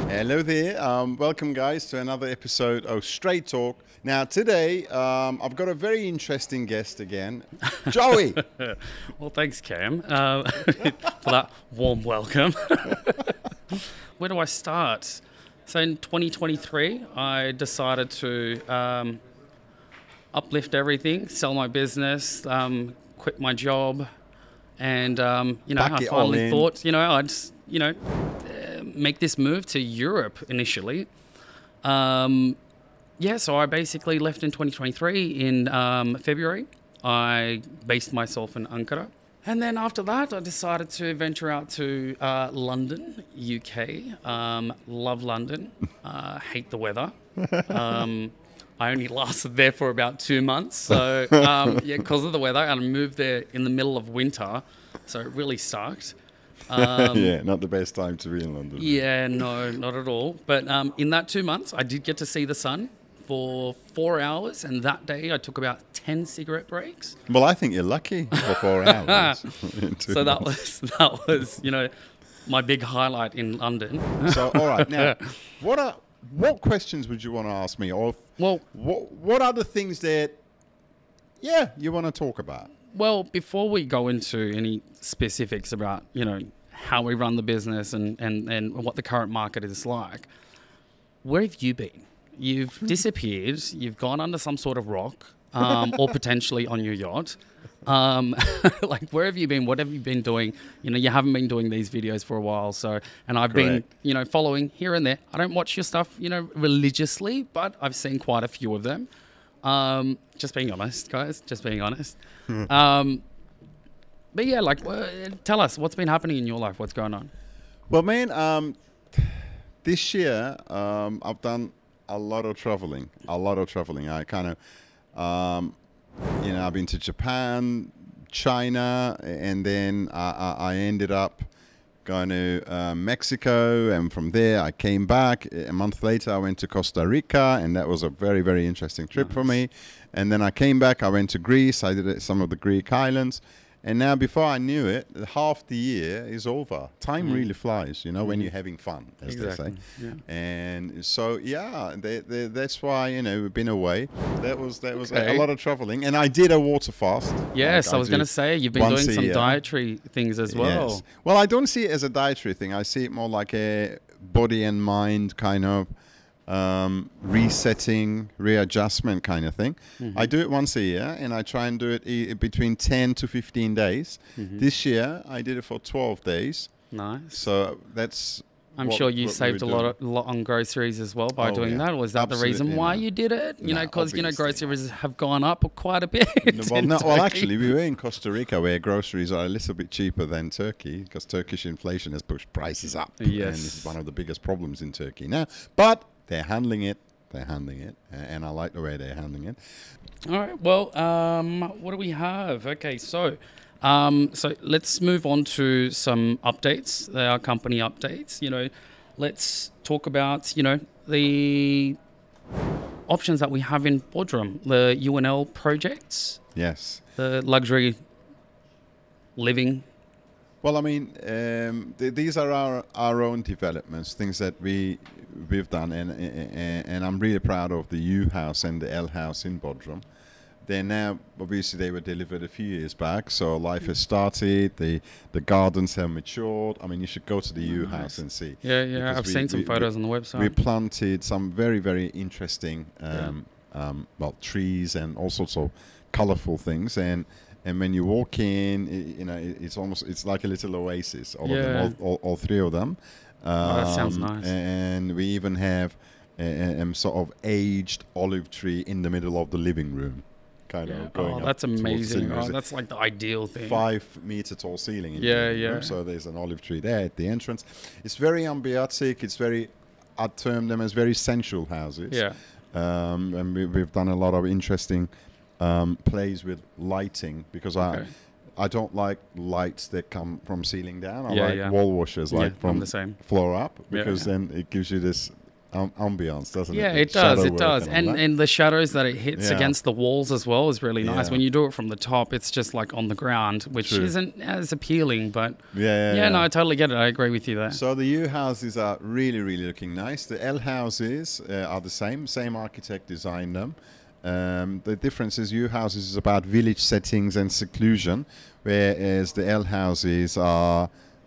Hello there, welcome guys to another episode of Straight Talk. Now today, I've got a very interesting guest again, Joey. Well, thanks Cam for that warm welcome. Where do I start? So in 2023, I decided to uplift everything, sell my business, quit my job, and I finally thought, I'd make this move to Europe initially. So I basically left in 2023 in February. I based myself in Ankara. And then after that, I decided to venture out to London, UK. Love London. Hate the weather. I only lasted there for about 2 months. So, because of the weather. And I moved there in the middle of winter. So it really sucked. Not the best time to be in London. Yeah, no, not at all. But in that 2 months, I did get to see the sun for 4 hours. And that day, I took about 10 cigarette breaks. Well, I think you're lucky for 4 hours. So that was, my big highlight in London. So, all right. Now, what questions would you want to ask me? Or what are the things that, you want to talk about? Well, before we go into any specifics about, how we run the business and what the current market is like, where have you been? You've disappeared. You've gone under some sort of rock or potentially on your yacht. Where have you been? What have you been doing? You haven't been doing these videos for a while. And I've been, following here and there. I don't watch your stuff, religiously, but I've seen quite a few of them. Just being honest, guys, just being honest. But yeah, tell us what's been happening in your life. What's going on? Well, man, this year, I've done a lot of traveling. I kind of, I've been to Japan, China, and then I ended up going to Mexico, and from there I came back. A month later I went to Costa Rica, and that was a very, very interesting trip for me. And then I came back, I went to Greece, I did some of the Greek islands, and now before I knew it, half the year is over. Time really flies, when you're having fun, as they say. Yeah. And so, that's why, we've been away. That was a lot of traveling, and I did a water fast. Yes, I was going to say, you've been doing some dietary things as well. Yes. Well, I don't see it as a dietary thing. I see it more like a body and mind kind of resetting, readjustment kind of thing. I do it once a year, and I try and do it between 10 to 15 days. This year, I did it for 12 days. Nice. So that's... I'm sure you saved a lot on groceries as well by doing that. Was that the reason why you did it? Because groceries have gone up quite a bit. Actually, we were in Costa Rica, where groceries are a little bit cheaper than Turkey, because Turkish inflation has pushed prices up. Yes, and this is one of the biggest problems in Turkey now. But they're handling it. And I like the way they're handling it. All right. Well, what do we have? Okay, so let's move on to some updates, our company updates. Let's talk about, the options that we have in Bodrum, the UNL projects. Yes. The luxury living. Well, I mean, these are our own developments, things that we've done, and I'm really proud of the U house and the L house in Bodrum. They're now, obviously, they were delivered a few years back, so life has started. The gardens have matured. I mean, you should go to the U house and see. Yeah, I've seen some photos on the website. We planted some very, very interesting, trees and all sorts of colorful things, and when you walk in, it's like a little oasis. All three of them. That sounds nice. And we even have a sort of aged olive tree in the middle of the living room. That's amazing. That's like the ideal thing. 5 meter tall ceiling. In the room. So there's an olive tree there at the entrance. It's very ambiotic. It's very, I'd term them as very sensual houses. Yeah. And we've done a lot of interesting plays with lighting, because I I don't like lights that come from ceiling down. I Yeah, like yeah. wall washers, like I'm from the same. floor up, Yeah, because yeah. then it gives you this ambiance, doesn't it? Yeah, The it does. shadow It work does. and all that. And the shadows that it hits Yeah. against the walls as well is really nice. Yeah. When you do it from the top, it's just like on the ground, which True. isn't as appealing. But Yeah, no, I totally get it. I agree with you there. So the U houses are really, really looking nice. The L houses are the same architect designed them. The difference is U houses is about village settings and seclusion, whereas the L houses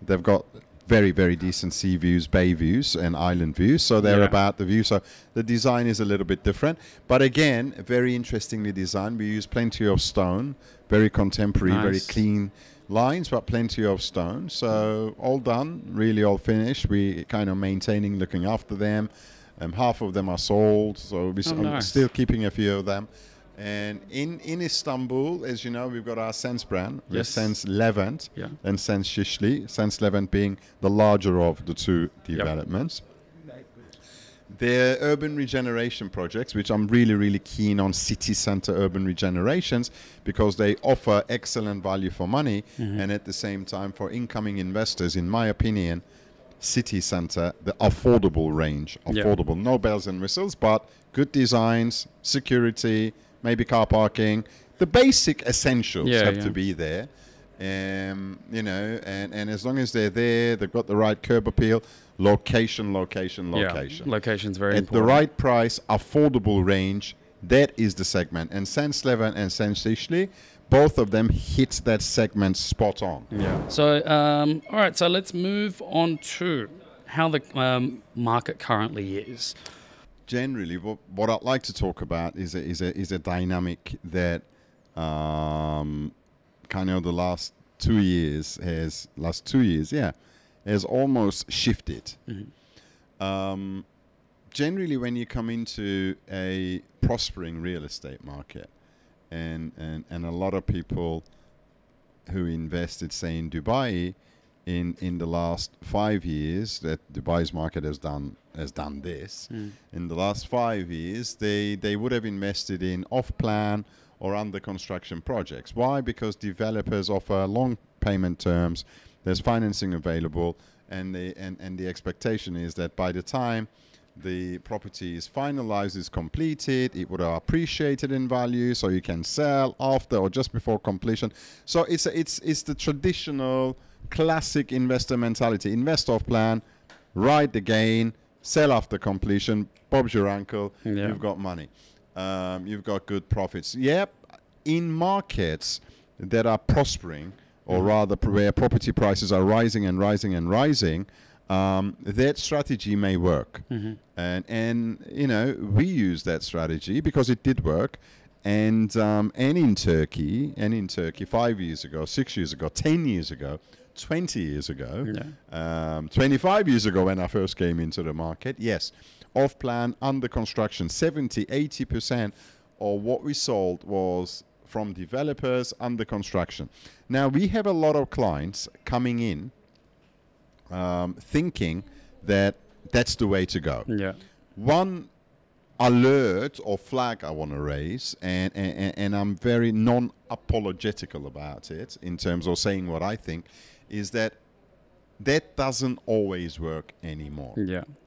they've got very, very decent sea views, bay views, and island views. So they're Yeah. about the view. So the design is a little bit different. But again, very interestingly designed. We use plenty of stone, very contemporary, very Nice. clean lines, but plenty of stone. So all done, really all finished. We kind of maintaining, looking after them. Half of them are sold, so I'm nice. still keeping a few of them. And in Istanbul, as you know, we've got our Sense brand, Yes. Sense Levent, Yeah. and Sense Shishli. Sense Levent being the larger of the two developments. They're urban regeneration projects, which I'm really, really keen on, city center urban regenerations, because they offer excellent value for money, and at the same time for incoming investors, in my opinion, city center, the affordable range, affordable, no bells and whistles, but good designs, security, maybe car parking, the basic essentials have to be there. You know, and as long as they're there, they've got the right curb appeal, location. Yeah, location's very At important. the right price, affordable range, that is the segment. And Sense Levent and Sense Shishli, both of them hit that segment spot on. Yeah. So, all right. So let's move on to how the market currently is. Generally, what I'd like to talk about is a dynamic that kind of the last 2 years has almost shifted. Generally, when you come into a prospering real estate market, and a lot of people who invested, say, in Dubai in the last 5 years, that Dubai's market has done this. In the last 5 years, they would have invested in off-plan or under construction projects. Why? Because developers offer long payment terms, there's financing available, and the expectation is that by the time the property is finalized, is completed, it would have appreciated in value, so you can sell after or just before completion. So it's the traditional classic investor mentality. Invest off plan, ride the gain, sell after completion. Bob's your uncle. Yeah. You've got money. You've got good profits. Yep. In markets that are prospering, or rather where property prices are rising and rising and rising, that strategy may work. And you know, we use that strategy because it did work. And in Turkey 5 years ago, 6 years ago, 10 years ago, 20 years ago, 25 years ago when I first came into the market, yes, off plan, under construction, 70-80% of what we sold was from developers under construction. Now we have a lot of clients coming in thinking that that's the way to go. One alert or flag I want to raise, and I'm very non-apologetical about it in terms of saying what I think, is that doesn't always work anymore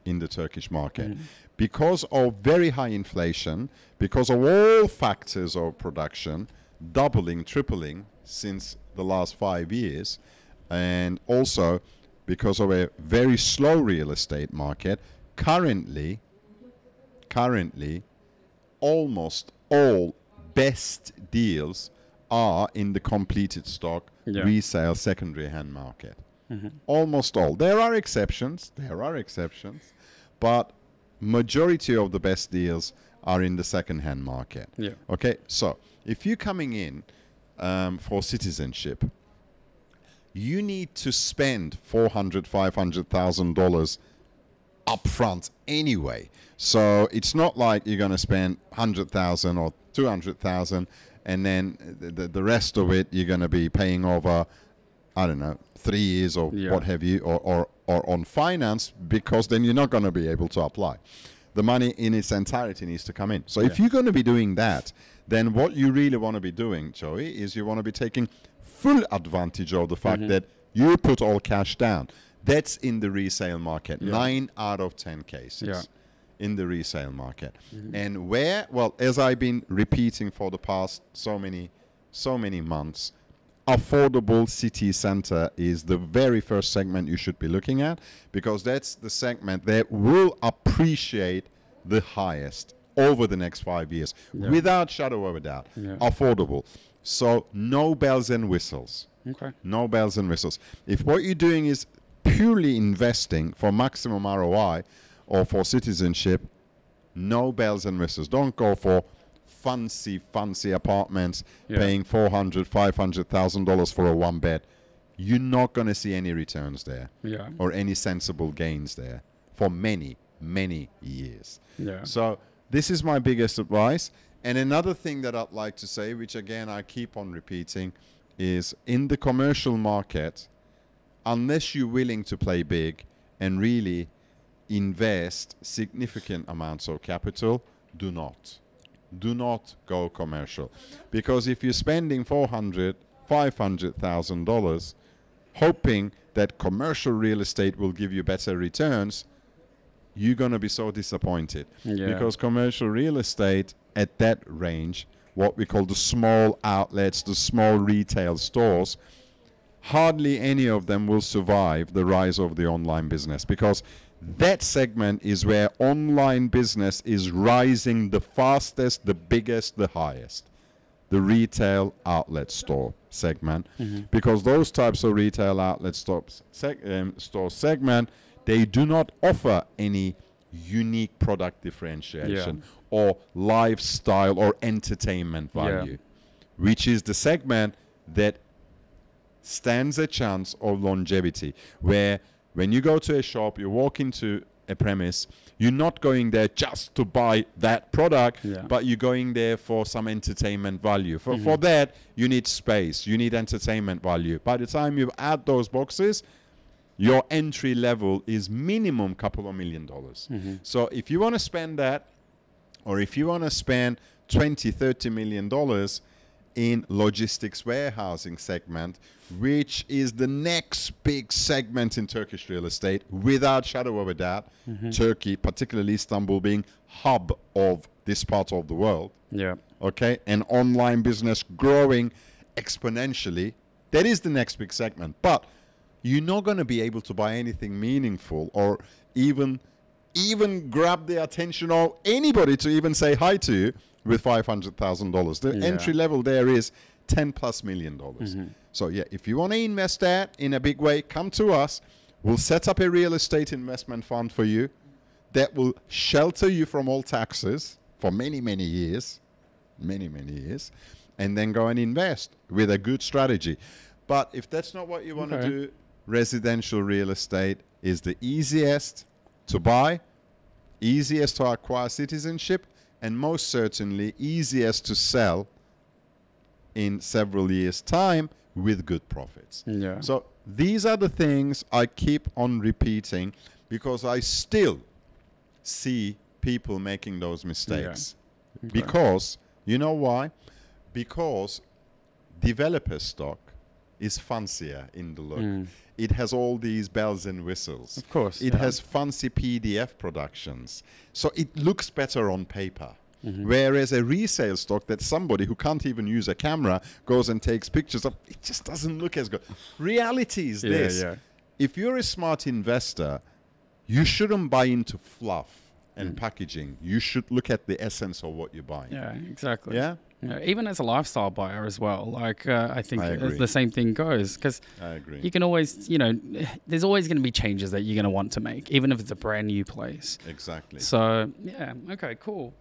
in the Turkish market. Because of very high inflation, because of all factors of production doubling, tripling since the last 5 years, and also because of a very slow real estate market, currently almost all best deals are in the completed stock resale secondary hand market. Almost all. There are exceptions, but majority of the best deals are in the second hand market. Okay, so if you're coming in for citizenship, you need to spend $400,000-$500,000 upfront anyway. So it's not like you're going to spend $100,000 or $200,000 and then the rest of it you're going to be paying over, I don't know, 3 years or what have you, or on finance, because then you're not going to be able to apply. The money in its entirety needs to come in. So if you're going to be doing that, then what you really want to be doing, Joey, is you want to be taking full advantage of the fact that you put all cash down. That's in the resale market. 9 out of 10 cases in the resale market. And where, well, as I've been repeating for the past so many months, affordable city center is the very first segment you should be looking at, because that's the segment that will appreciate the highest over the next 5 years, without shadow of a doubt. Affordable. So no bells and whistles. Okay. No bells and whistles. If what you're doing is purely investing for maximum ROI or for citizenship, no bells and whistles. Don't go for fancy apartments paying $400,000, $500,000 for a one bed. You're not going to see any returns there or any sensible gains there for many years. So this is my biggest advice. And another thing that I'd like to say, which again I keep on repeating, is in the commercial market, unless you're willing to play big and really invest significant amounts of capital, do not go commercial. Because if you're spending $400,000, $500,000 hoping that commercial real estate will give you better returns, you're going to be so disappointed. Because commercial real estate at that range, what we call the small outlets, the small retail stores, hardly any of them will survive the rise of the online business, because that segment is where online business is rising the fastest, the biggest, the highest. The retail outlet store segment. Because those types of retail outlet store segment, they do not offer any unique product differentiation or lifestyle or entertainment value, which is the segment that stands a chance of longevity, where when you go to a shop, you walk into a premise, you're not going there just to buy that product, but you're going there for some entertainment value. For that, you need space, you need entertainment value. By the time you add those boxes, your entry level is minimum couple of $1 million. So if you want to spend that, or if you want to spend $20, $30 million in logistics warehousing segment, which is the next big segment in Turkish real estate, without shadow of a doubt, Turkey, particularly Istanbul, being hub of this part of the world, okay, and online business growing exponentially, that is the next big segment. But you're not going to be able to buy anything meaningful or even grab the attention of anybody to even say hi to you with $500,000. The entry level there is $10+ million. So if you want to invest that in a big way, come to us. We'll set up a real estate investment fund for you that will shelter you from all taxes for many years, and then go and invest with a good strategy. But if that's not what you want to do, residential real estate is the easiest to buy, easiest to acquire citizenship, and most certainly easiest to sell in several years' time with good profits. So these are the things I keep on repeating, because I still see people making those mistakes. Because, you know why? Because developer stock is fancier in the look. It has all these bells and whistles. Of course. It has fancy PDF productions. So it looks better on paper. Whereas a resale stock that somebody who can't even use a camera goes and takes pictures of, it just doesn't look as good. Reality is this. If you're a smart investor, you shouldn't buy into fluff and packaging. You should look at the essence of what you're buying. Exactly. Even as a lifestyle buyer as well, like I think the same thing goes, because you can always, there's always going to be changes that you're going to want to make, even if it's a brand new place. Exactly. So okay, cool.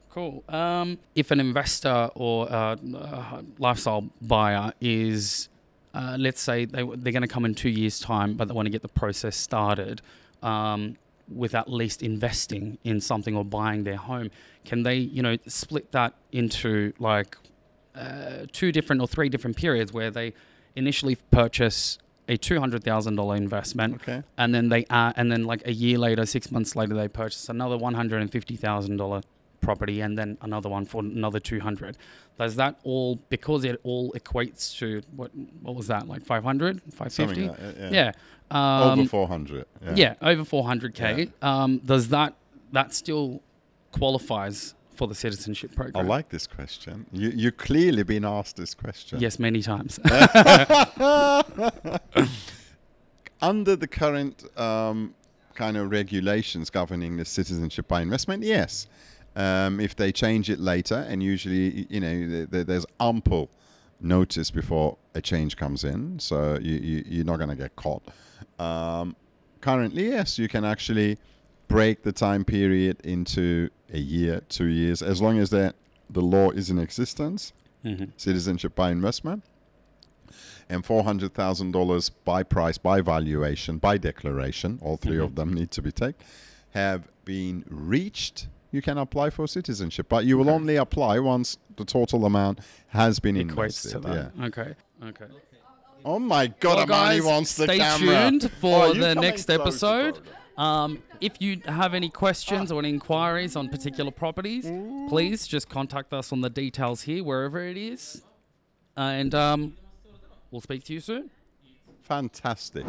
If an investor or a lifestyle buyer is, let's say they're going to come in 2 years' time, but they want to get the process started with at least investing in something or buying their home, can they, split that into like 2 different or 3 different periods where they initially purchase a $200,000 investment, and then like a year later, 6 months later, they purchase another $150,000 property and then another one for another 200. Does that all, because it all equates to, what was that, like 500, 550? Something like that, Yeah. Over 400. Yeah, over 400K. Does that still qualifies for the citizenship I program? like this question. You clearly been asked this question. Yes, many times. Under the current kind of regulations governing the citizenship by investment, yes. If they change it later, and usually, there's ample notice before a change comes in, so you're not going to get caught. Currently, yes, you can actually break the time period into a year, 2 years, as long as the law is in existence, citizenship by investment, and $400,000 by price, by valuation, by declaration, all three of them need to be taken, have been reached, you can apply for citizenship. But you will only apply once the total amount has been Equates invested. to that. Yeah. Okay. Oh my God, Well, Amani guys, wants the stay camera. tuned for you the coming next closer, episode. brother? If you have any questions or any inquiries on particular properties, please just contact us on the details here, wherever it is. And we'll speak to you soon. Fantastic.